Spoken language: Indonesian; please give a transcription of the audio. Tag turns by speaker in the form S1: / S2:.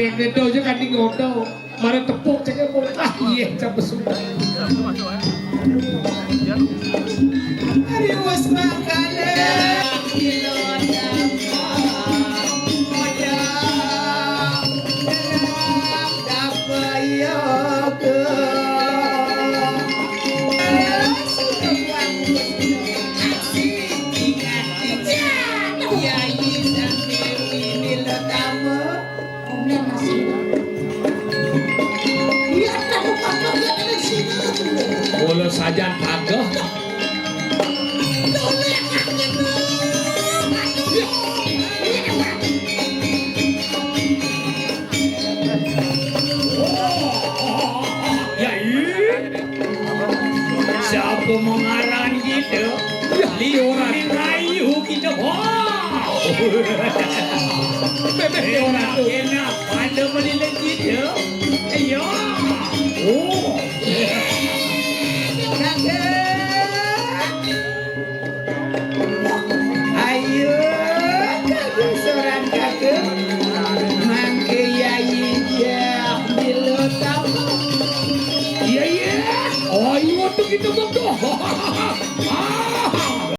S1: Nedo aja kan di ngono, mana tepuk ceknya mau iya capek semua.
S2: Ariwas makale
S1: Bola saja pagah. Ya siapa mengarang gitu? Lioran rayu kita wow. Lioran enak pada menilik gitu. Ayo. Oh.
S2: ayo kakek seorang kakek mangke yayi dah bilo tahu
S1: Iya iya. Oh iya tuh gitu tuh.